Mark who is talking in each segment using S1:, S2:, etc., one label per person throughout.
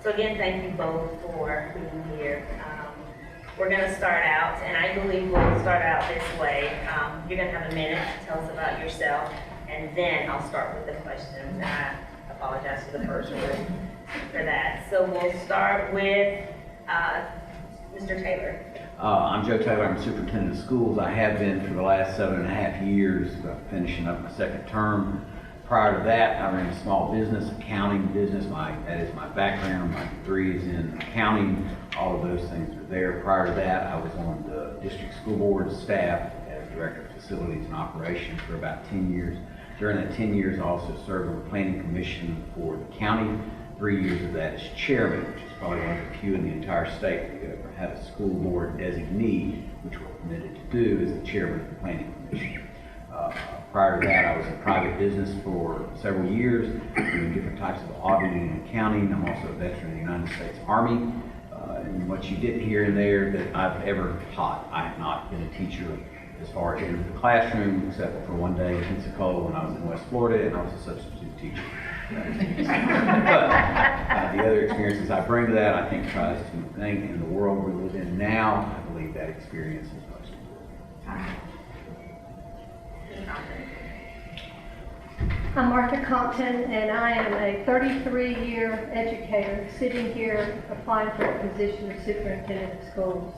S1: So again, thank you both for being here. We're going to start out, and I believe we'll start out this way. You're going to have a minute to tell us about yourself, and then I'll start with the questions. And I apologize to the first one for that. So we'll start with Mr. Taylor.
S2: I'm Joe Taylor. I'm Superintendent of Schools. I have been for the last 7.5 years, finishing up my second term. Prior to that, I ran a small business, accounting business. That is my background. My degree is in accounting. All of those things are there. Prior to that, I was on the district school board staff as Director of Facilities and Operations for about 10 years. During that 10 years, I also served on the Planning Commission for the county. 3 years of that as chairman, which is probably one of the few in the entire state that ever had a school board designee, which we're permitted to do as the chairman of the Planning Commission. Prior to that, I was in private business for several years, doing different types of auditing and accounting. I'm also a veteran of the United States Army. And what you didn't hear in there that I've ever taught, I have not been a teacher as far as in the classroom, except for one day in Pensacola when I was in West Florida, and I was a substitute teacher. But the other experiences I bring to that, I think, tries to think in the world we live in now. I believe that experience is most important.
S3: I'm Martha Compton, and I am a 33-year educator sitting here applying for a position of superintendent of schools.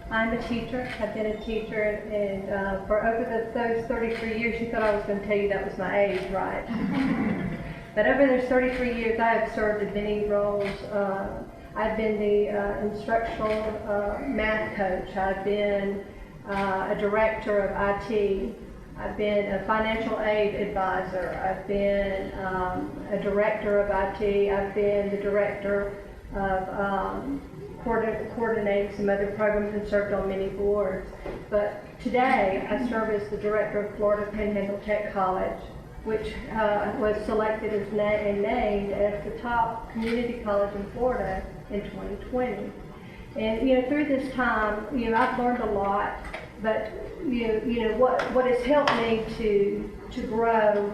S3: I'm a teacher. I've been a teacher, and for over those 33 years, you thought I was going to tell you that was my age, right? But over those 33 years, I have served in many roles. I've been the instructional math coach. I've been a director of IT. I've been a financial aid advisor. I've been a director of IT. I've been the director of coordinating some other programs and served on many boards. But today, I serve as the director of Florida Panhandle Tech College, which was selected as and named as the top community college in Florida in 2020. And through this time, I've learned a lot. But what has helped me to grow.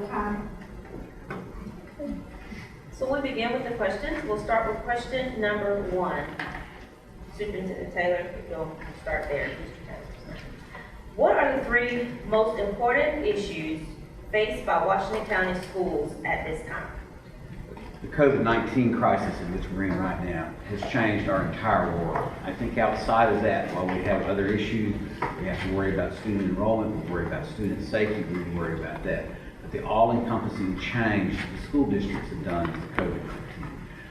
S1: So we'll begin with the questions. We'll start with question number 1. Superintendent Taylor, you'll start there. What are the 3 most important issues faced by Washington County schools at this time?
S2: The COVID-19 crisis in which we're in right now has changed our entire world. I think outside of that, while we have other issues, we have to worry about student enrollment, we worry about student safety, we worry about that. But the all-encompassing change the school districts have done is the COVID-19.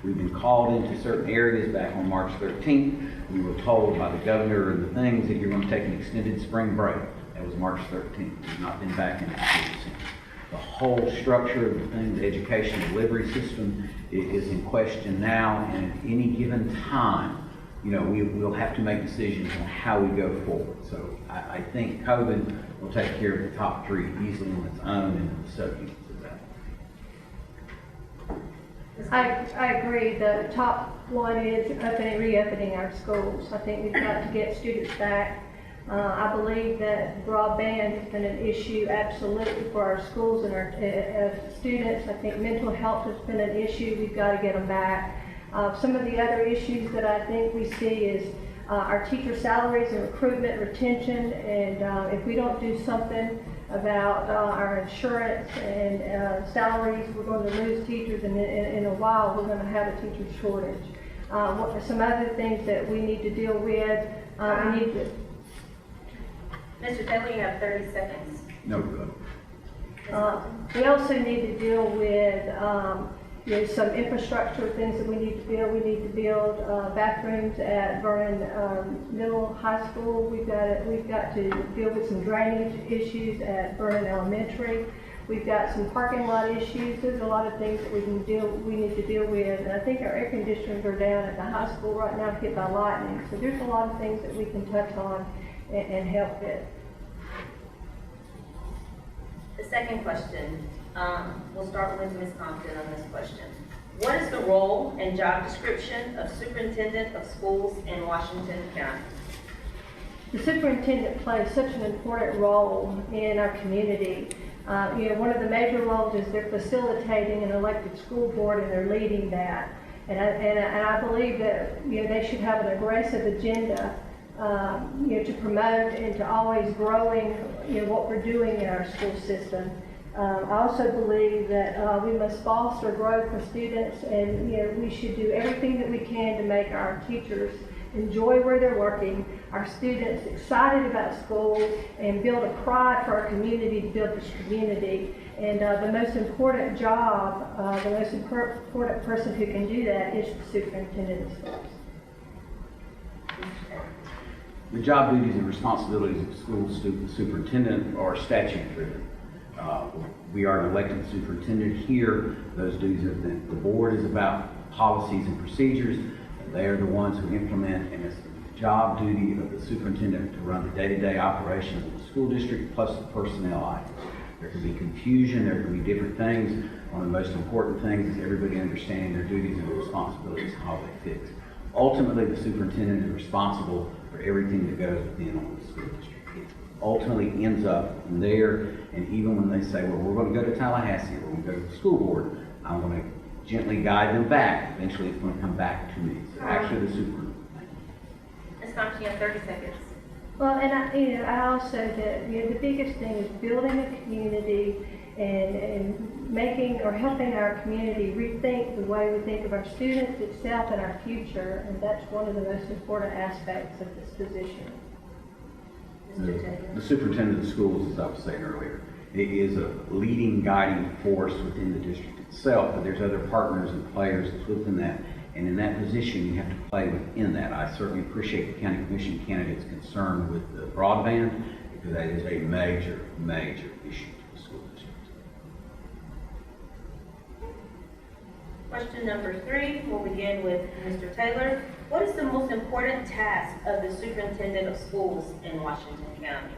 S2: We've been called into certain areas back on March 13th. We were told by the governor and the things that you're going to take an extended spring break. That was March 13th. We've not been back in the school since. The whole structure of the thing, the education delivery system is in question now, and at any given time, we'll have to make decisions on how we go forward. So I think COVID will take care of the top 3 easily on its own and the subject to that.
S3: I agree. The top one is reopening our schools. I think we've got to get students back. I believe that broadband has been an issue absolutely for our schools and our students. I think mental health has been an issue. We've got to get them back. Some of the other issues that I think we see is our teacher salaries and recruitment, retention, and if we don't do something about our insurance and salaries, we're going to lose teachers, and in a while we're going to have a teacher shortage. Some other things that we need to deal with, we need to...
S1: Mr. Taylor, you have 30 seconds.
S2: No good.
S3: We also need to deal with some infrastructure things that we need to build. We need to build bathrooms at Vernon Middle High School. We've got to deal with some drainage issues at Vernon Elementary. We've got some parking lot issues. There's a lot of things that we need to deal with. And I think our air conditioners are down at the high school right now, hit by lightning. So there's a lot of things that we can touch on and help with.
S1: The second question, we'll start with Ms. Compton on this question. What is the role and job description of Superintendent of Schools in Washington County?
S3: The superintendent plays such an important role in our community. One of the major roles is they're facilitating an elected school board, and they're leading that. And I believe that, they should have an aggressive agenda, to promote and to always growing, what we're doing in our school system. I also believe that we must foster growth for students, and we should do everything that we can to make our teachers enjoy where they're working, our students excited about school, and build a pride for our community to build this community. And the most important job, the most important person who can do that is the superintendent of schools.
S2: The job duties and responsibilities of the school superintendent are statute driven. We are an elected superintendent here. Those duties are the board is about policies and procedures. And they are the ones who implement, and it's the job duty of the superintendent to run the day-to-day operations of the school district plus the personnel items. There can be confusion, there can be different things. One of the most important things is everybody understanding their duties and responsibilities and how they fit. Ultimately, the superintendent is responsible for everything that goes within on the school district. It ultimately ends up there, and even when they say, well, we're going to go to Tallahassee, or we're going to go to the school board, I'm going to gently guide them back. Eventually, it's going to come back to me. So actually, the superintendent.
S1: Ms. Compton, you have 30 seconds.
S3: Well, and I also that the biggest thing is building a community and making or helping our community rethink the way we think of our students itself and our future, and that's one of the most important aspects of this position.
S1: Mr. Taylor.
S2: The superintendent of schools, as I was saying earlier, it is a leading, guiding force within the district itself, but there's other partners and players that's within that. And in that position, you have to play within that. I certainly appreciate the county commission candidates' concern with the broadband, because that is a major, major issue to the school district.
S1: Question number 3, we'll begin with Mr. Taylor. What is the most important task of the superintendent of schools in Washington County?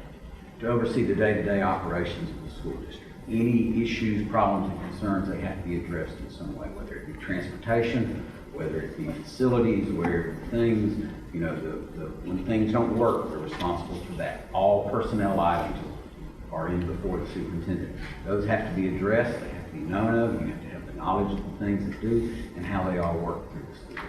S2: To oversee the day-to-day operations of the school district. Any issues, problems, and concerns, they have to be addressed in some way, whether it be transportation, whether it be facilities, where things, when things don't work, they're responsible for that. All personnel items are in before the superintendent. Those have to be addressed, they have to be known of, you have to have the knowledge of the things that do and how they all work through the school.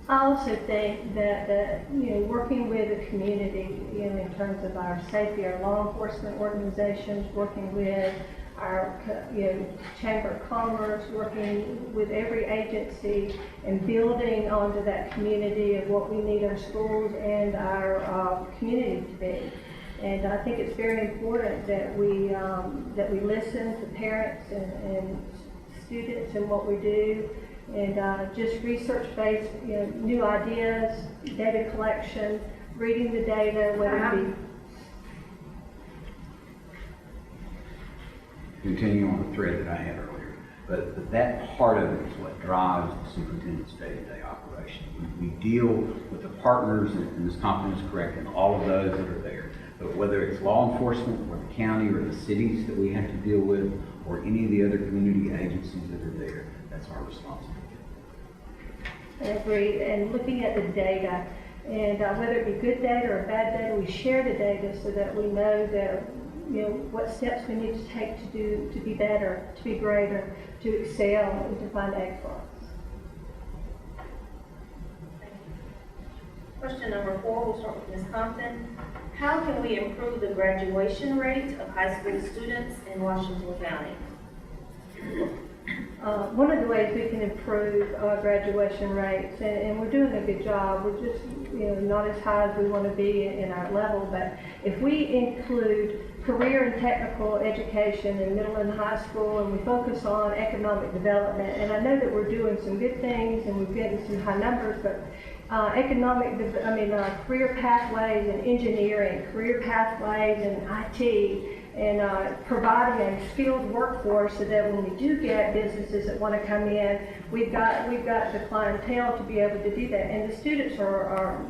S3: I also think that working with the community, in terms of our safety, our law enforcement organizations, working with our Chamber of Commerce, working with every agency and building onto that community of what we need our schools and our community to be. And I think it's very important that we listen to parents and students and what we do, and just research-based, new ideas, data collection, reading the data, whether it be.
S2: Continue on the thread that I had earlier, but that part of it is what drives the superintendent's day-to-day operation. We deal with the partners, and Ms. Compton is correct, and all of those that are there. But whether it's law enforcement, or the county, or the cities that we have to deal with, or any of the other community agencies that are there, that's our responsibility.
S3: I agree, and looking at the data, and whether it be good data or bad data, we share the data so that we know that what steps we need to take to be better, to be greater, to excel, and to find excellence.
S1: Question number 4, we'll start with Ms. Compton. How can we improve the graduation rate of high school students in Washington County?
S3: One of the ways we can improve graduation rates, and we're doing a good job, we're just not as high as we want to be in our level, but if we include career and technical education in middle and high school, and we focus on economic development, and I know that we're doing some good things and we're getting some high numbers, but career pathways in engineering, career pathways in IT, and providing a skilled workforce so that when we do get businesses that want to come in, we've got the clientele to be able to do that. And the students are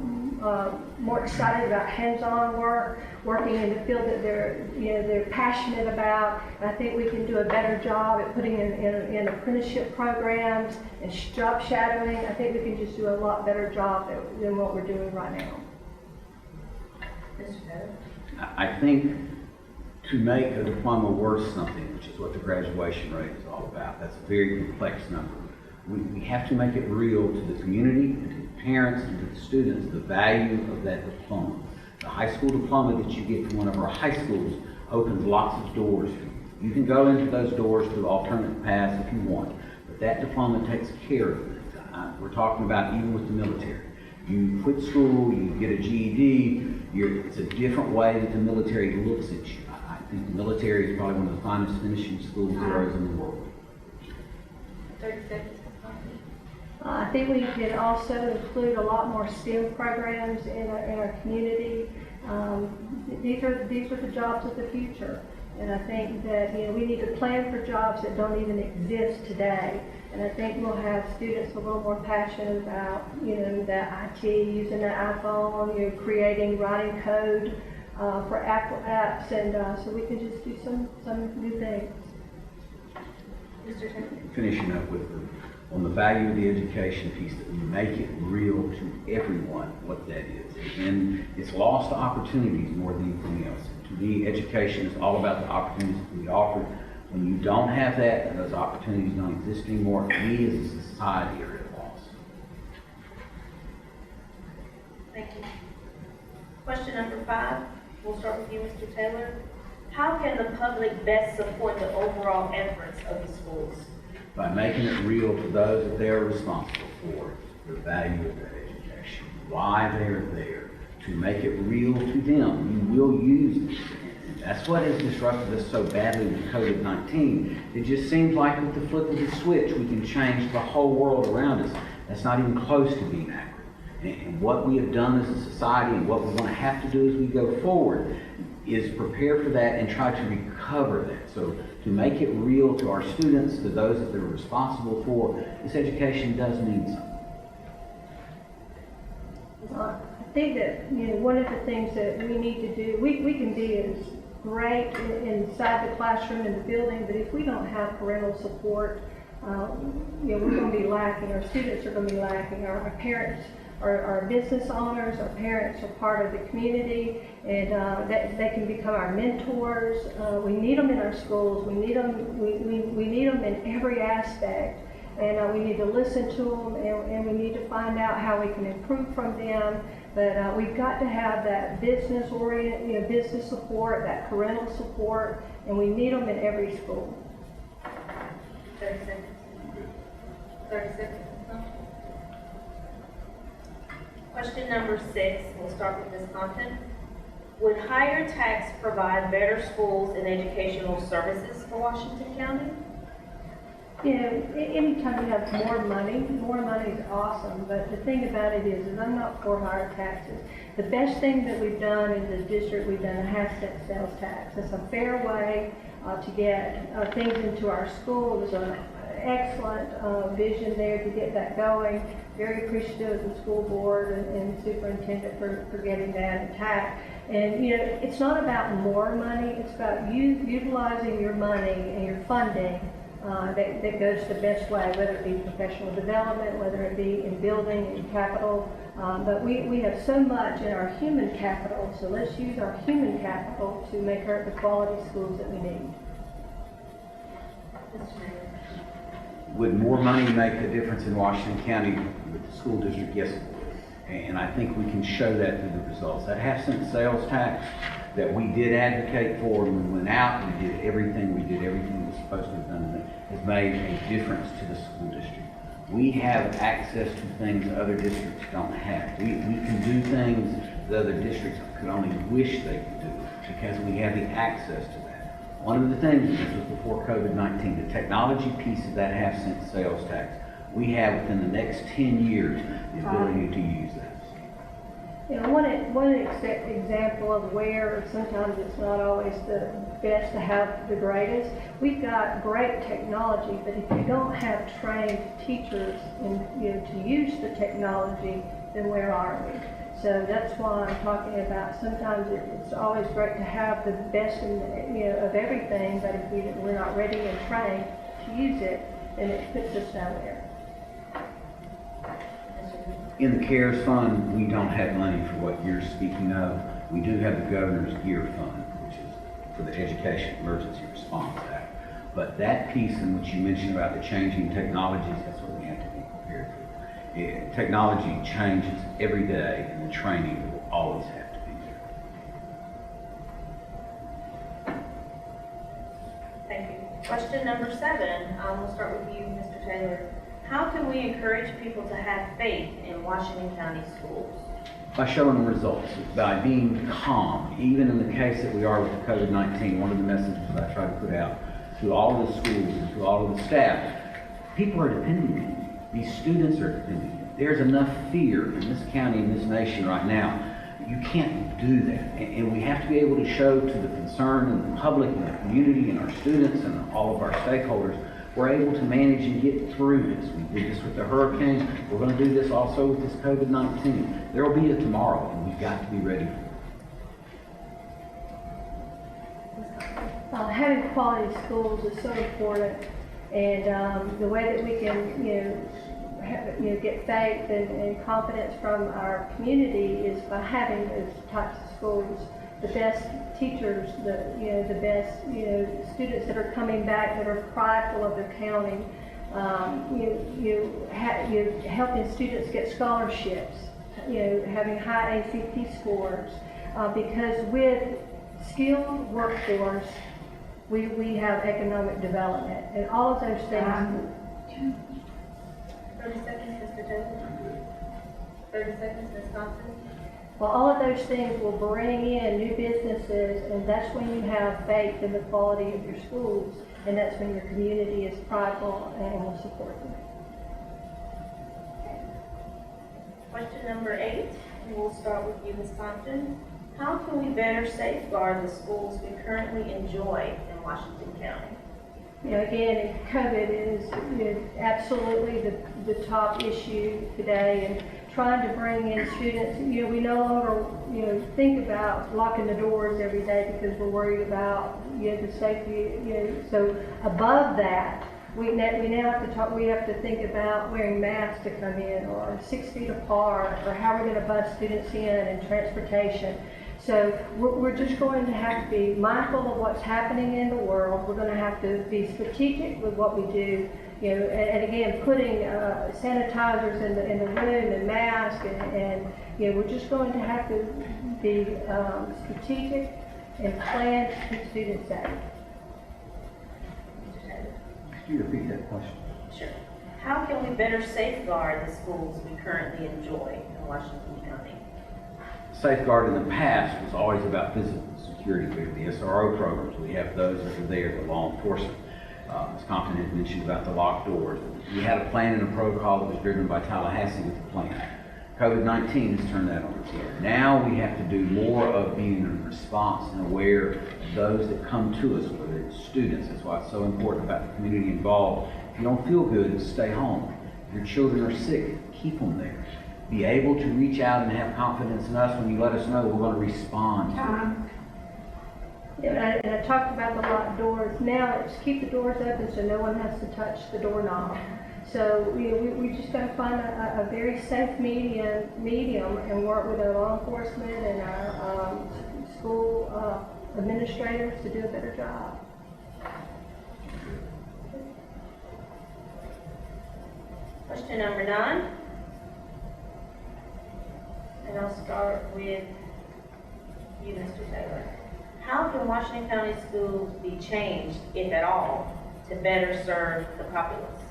S3: more excited about hands-on work, working in the field that they're passionate about. And I think we can do a better job at putting in apprenticeship programs and job shadowing. I think we can just do a lot better job than what we're doing right now.
S1: Mr. Taylor.
S2: I think to make a diploma worth something, which is what the graduation rate is all about. That's a very complex number. We have to make it real to the community, and to the parents, and to the students, the value of that diploma. The high school diploma that you get from one of our high schools opens lots of doors for you. You can go into those doors through alternate paths if you want, but that diploma takes care of it. We're talking about even with the military. You quit school, you get a GED, it's a different way that the military looks at you. I think the military is probably one of the finest finishing schools there is in the world.
S1: 30 seconds.
S3: I think we could also include a lot more STEM programs in our community. These are the jobs of the future. And I think that, we need to plan for jobs that don't even exist today. And I think we'll have students a little more passionate about, the IT, using the iPhone, creating, writing code for Apple apps, and so we can just do some new things.
S1: Mr. Taylor?
S2: Finishing up with on the value of the education piece, that we make it real to everyone what that is. And it's lost opportunities more than anything else. To me, education is all about the opportunities that we offer. When you don't have that, and those opportunities don't exist anymore, we as a society are at a loss.
S1: Thank you. Question number 5, we'll start with you, Mr. Taylor. How can the public best support the overall efforts of the schools?
S2: By making it real to those that they're responsible for, the value of that education, why they're there, to make it real to them. You will use it. And that's what has disrupted us so badly with COVID-19. It just seems like with the flip of the switch, we can change the whole world around us. That's not even close to being accurate. And what we have done as a society, and what we're going to have to do as we go forward, is prepare for that and try to recover that. So to make it real to our students, to those that they're responsible for, this education does mean something.
S3: I think that, one of the things that we need to do, we can be as great inside the classroom in the building, but if we don't have parental support, we're going to be lacking. Our students are going to be lacking. Our parents, our business owners, our parents are part of the community, and they can become our mentors. We need them in our schools. We need them. We need them in every aspect, and we need to listen to them, and we need to find out how we can improve from them. But we've got to have that business-oriented, business support, that parental support, and we need them in every school.
S1: 30 seconds. 30 seconds. Question number 6, we'll start with Ms. Compton. Would higher tax provide better schools and educational services for Washington County?
S3: Anytime you have more money is awesome, but the thing about it is I'm not for higher taxes. The best thing that we've done in the district, we've done a half-cent sales tax. It's a fair way to get things into our schools. There's an excellent vision there to get that going. Very appreciative of the school board and superintendent for getting that intact. And it's not about more money, it's about you utilizing your money and your funding that goes the best way, whether it be professional development, whether it be in building and capital. But we have so much in our human capital, so let's use our human capital to make the quality schools that we need.
S2: Would more money make a difference in Washington County with the school district? Yes, it would. And I think we can show that through the results. That half-cent sales tax that we did advocate for, and we went out and did everything that was supposed to have done, has made a difference to the school district. We have access to things other districts don't have. We can do things that other districts could only wish they could do because we have the access to that. One of the things, this was before COVID-19, the technology piece of that half-cent sales tax, we have within the next 10 years the ability to use that.
S3: One example of where sometimes it's not always the best to have the greatest. We've got great technology, but if you don't have trained teachers to use the technology, then where are we? So that's why I'm talking about sometimes it's always great to have the best of everything, but if we're not ready and trained to use it, then it puts us down there.
S2: In the CARES Fund, we don't have money for what you're speaking of. We do have the Governor's Gear Fund, which is for the Education Emergency Response Act. But that piece in which you mentioned about the changing technologies, that's what we have to be prepared for. Technology changes every day, and the training will always have to be there.
S1: Thank you. Question number 7, we'll start with you, Mr. Taylor. How can we encourage people to have faith in Washington County schools?
S2: By showing them results, by being calm. Even in the case that we are with COVID-19, one of the messages that I try to put out to all of the schools and to all of the staff, people are depending on you. These students are depending on you. There's enough fear in this county, in this nation right now. You can't do that. And we have to be able to show to the concern and the public and the community and our students and all of our stakeholders, we're able to manage and get through this. We did this with the hurricane. We're going to do this also with this COVID-19. There will be a tomorrow, and we've got to be ready for it.
S3: Having quality schools is so important, and the way that we can, get faith and confidence from our community is by having those types of schools. The best teachers, the best, students that are coming back that are prideful of their county. You're helping students get scholarships, having high ACT scores, because with skilled workforce, we have economic development, and all of those things.
S1: 30 seconds, Mr. Taylor. 30 seconds, Ms. Compton.
S3: Well, all of those things will bring in new businesses, and that's when you have faith in the quality of your schools, and that's when your community is prideful and will support you.
S1: Question number 8, and we'll start with you, Ms. Compton. How can we better safeguard the schools we currently enjoy in Washington County?
S3: Again, COVID is absolutely the top issue today, and trying to bring in students. We no longer, think about locking the doors every day because we're worried about, the safety, So above that, we now have to talk. We have to think about wearing masks to come in, or 6 feet apart, or how we're going to bus students in, and transportation. So we're just going to have to be mindful of what's happening in the world. We're going to have to be strategic with what we do. And again, putting sanitizers in the room and masks, and we're just going to have to be strategic and plan to keep students safe.
S2: Could you repeat that question?
S1: Sure. How can we better safeguard the schools we currently enjoy in Washington County?
S2: Safeguard in the past was always about physical security. We have the SRO programs. We have those that are there, the law enforcement. Ms. Compton had mentioned about the locked doors. We had a plan and a protocol that was driven by Tallahassee with the plan. COVID-19 has turned that on its head. Now we have to do more of being in response and aware of those that come to us, whether it's students. That's why it's so important about the community involved. If you don't feel good, stay home. If your children are sick, keep them there. Be able to reach out and have confidence in us when you let us know we're going to respond.
S3: And I talked about the locked doors. Now it's keep the doors open so no one has to touch the doorknob. So we just got to find a very safe medium and work with our law enforcement and our school administrators to do a better job.
S1: Question number 9. And I'll start with you, Mr. Taylor. How can Washington County schools be changed, if at all, to better serve the populace?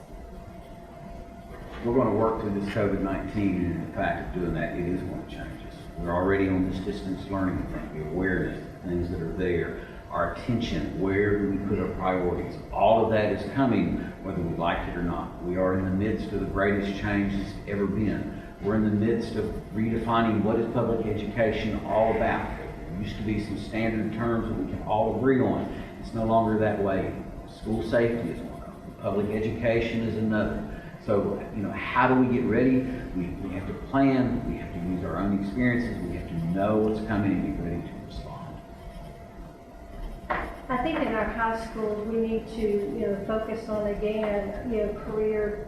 S2: We're going to work through this COVID-19, and the fact of doing that, it is going to change us. We're already on this distance learning thing, the awareness, the things that are there, our attention, where do we put our priorities. All of that is coming, whether we like it or not. We are in the midst of the greatest change that's ever been. We're in the midst of redefining what is public education all about. There used to be some standard terms that we can all agree on. It's no longer that way. School safety is one of them. Public education is another. So, how do we get ready? We have to plan. We have to use our own experiences. We have to know what's coming and be ready to respond.
S3: I think in our high schools, we need to, focus on, again, career,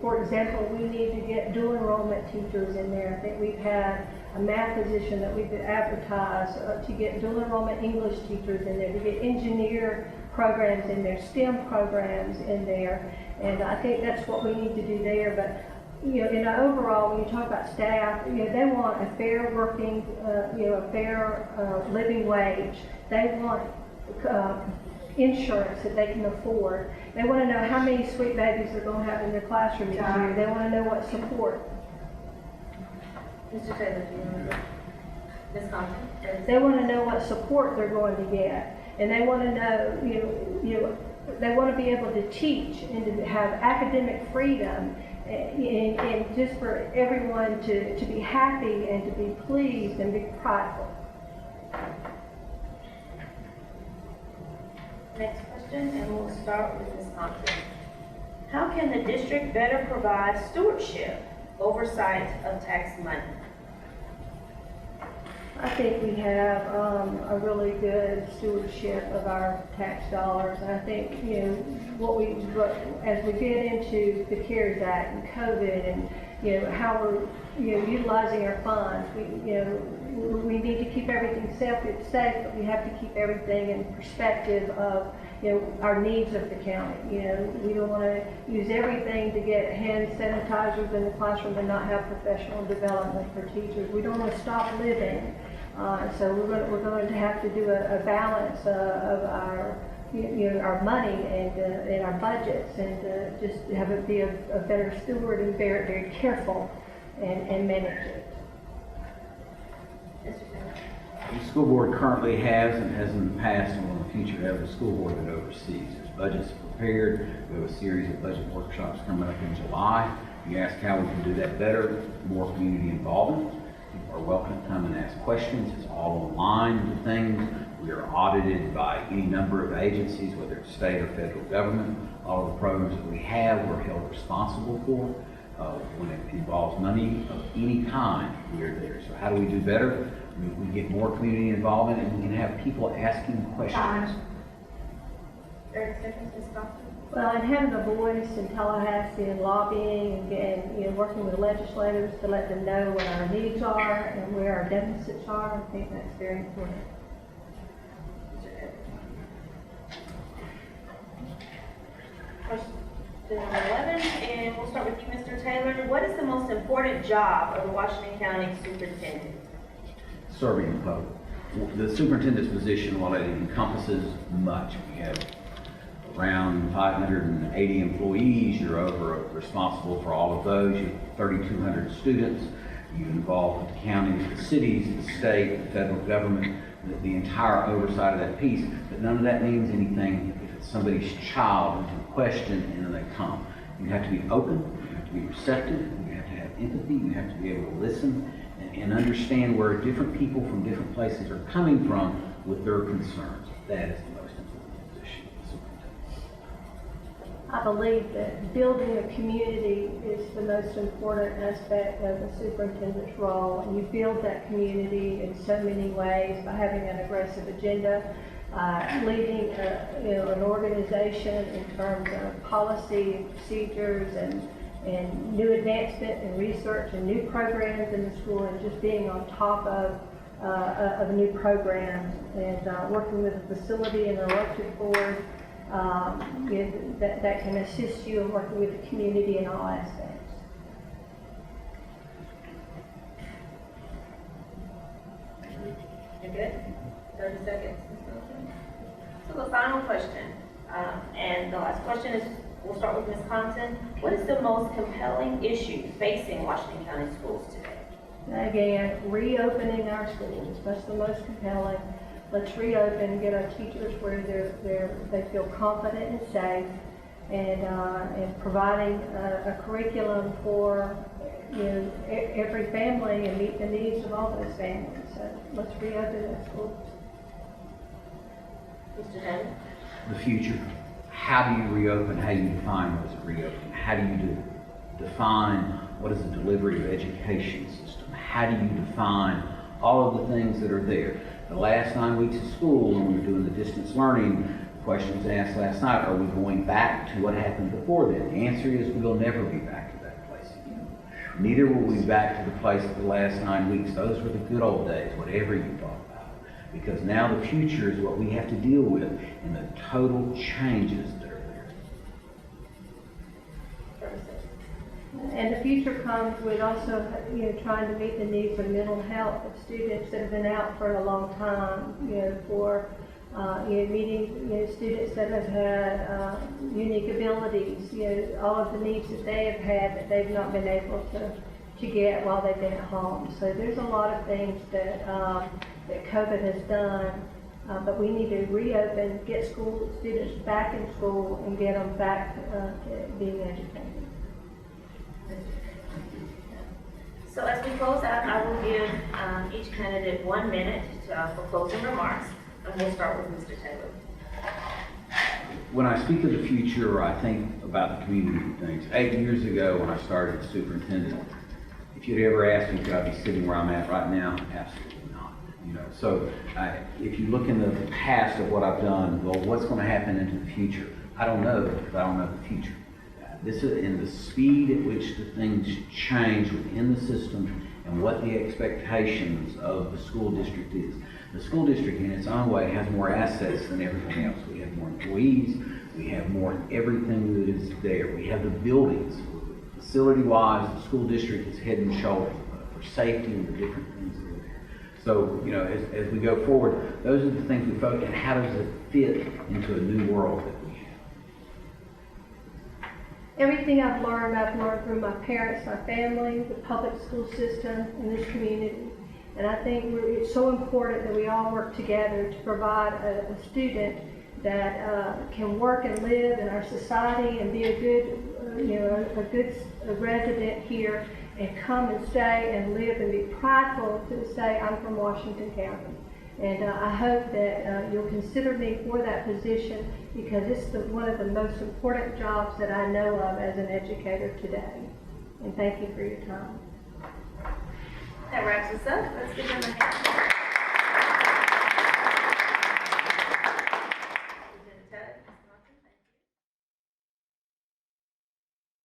S3: for example, we need to get dual enrollment teachers in there. I think we've had a math position that we've advertised to get dual enrollment English teachers in there, to get engineer programs in there, STEM programs in there. And I think that's what we need to do there. But in the overall, when you talk about staff, they want a fair working, a fair living wage. They want insurance that they can afford. They want to know how many sweet babies they're going to have in their classroom each year. They want to know what support.
S1: Mr. Taylor, do you want to go? Ms. Compton?
S3: They want to know what support they're going to get, and they want to know, they want to be able to teach and to have academic freedom, and just for everyone to be happy and to be pleased and be prideful.
S1: Next question, and we'll start with Ms. Compton. How can the district better provide stewardship, oversight of tax money?
S3: I think we have a really good stewardship of our tax dollars. And I think, as we get into the CARES Act and COVID and, how we're, utilizing our funds, we need to keep everything safe, but we have to keep everything in perspective of, our needs of the county. We don't want to use everything to get hand sanitizers in the classroom and not have professional development for teachers. We don't want to stop living. So we're going to have to do a balance of our, our money and our budgets, and just have it be a better steward and very, very careful and manage it.
S2: The school board currently has and has in the past and will in the future have a school board that oversees. There's budgets prepared. We have a series of budget workshops coming up in July. You ask how we can do that better, more community involvement. People are welcome to come and ask questions. It's all online with things. We are audited by any number of agencies, whether it's state or federal government. All of the programs that we have, we're held responsible for. When it involves money of any kind, we are there. So how do we do better? We get more community involvement, and we can have people asking questions.
S1: 30 seconds, Ms. Compton.
S3: Well, and having a voice in Tallahassee and lobbying and working with legislators to let them know what our needs are and where our deficits are, I think that's very important.
S1: Question number 11, and we'll start with you, Mr. Taylor. What is the most important job of the Washington County Superintendent?
S2: Serving the public. The superintendent's position, while it encompasses much, we have around 580 employees. You're responsible for all of those. You have 3,200 students. You involve the counties, the cities, the state, the federal government, the entire oversight of that piece. But none of that means anything if it's somebody's child who's in question and then they come. You have to be open. You have to be receptive. You have to have empathy. You have to be able to listen and understand where different people from different places are coming from with their concerns. That is the most important position of the superintendent.
S3: I believe that building a community is the most important aspect of the superintendent's role. And you build that community in so many ways by having an aggressive agenda, leading an organization in terms of policy, procedures, and new advancement and research and new programs in the school, and just being on top of new programs and working with the facility and the electric board that can assist you in working with the community in all aspects.
S1: You're good? 30 seconds. So the final question, and the last question is, we'll start with Ms. Compton. What is the most compelling issue facing Washington County schools today?
S3: Again, reopening our schools. That's the most compelling. Let's reopen, get our teachers where they feel confident and safe, and providing a curriculum for every family and meet the needs of all those families. So let's reopen our schools.
S1: Mr. Taylor?
S2: The future. How do you reopen? How do you define what is a reopen? How do you define what is the delivery of education system? How do you define all of the things that are there? The last 9 weeks of school, when we were doing the distance learning, questions asked last night, are we going back to what happened before then? The answer is we'll never be back to that place again. Neither will we be back to the place of the last 9 weeks. Those were the good old days, whatever you thought about. Because now the future is what we have to deal with and the total changes that are there.
S3: And the future comes with also, trying to meet the needs of mental health of students that have been out for a long time, for meeting, students that have had unique abilities, all of the needs that they have had that they've not been able to get while they've been at home. So there's a lot of things that COVID has done, but we need to reopen, get students back in school and get them back to being educated.
S1: So as we close out, I will give each candidate 1 minute for closing remarks, and we'll start with Mr. Taylor.
S2: When I speak of the future, I think about the community things. 8 years ago, when I started as superintendent, if you'd ever asked me could I be sitting where I'm at right now, absolutely not. So if you look in the past of what I've done, well, what's going to happen into the future? I don't know, because I don't know the future. This is in the speed at which the things change within the system and what the expectations of the school district is. The school district in its own way has more assets than everything else. We have more employees, we have more everything that is there. We have the buildings. Facility-wise, the school district is head and shoulders for safety and the different things that are there. So, as we go forward, those are the things we focus on. How does it fit into a new world that we have?
S3: Everything I've learned through my parents, my family, the public school system, and this community. And I think it's so important that we all work together to provide a student that can work and live in our society and be a good resident here and come and stay and live and be prideful to say, I'm from Washington County. And I hope that you'll consider me for that position because it's one of the most important jobs that I know of as an educator today. And thank you for your time.
S1: That wraps us up. Let's give them a hand.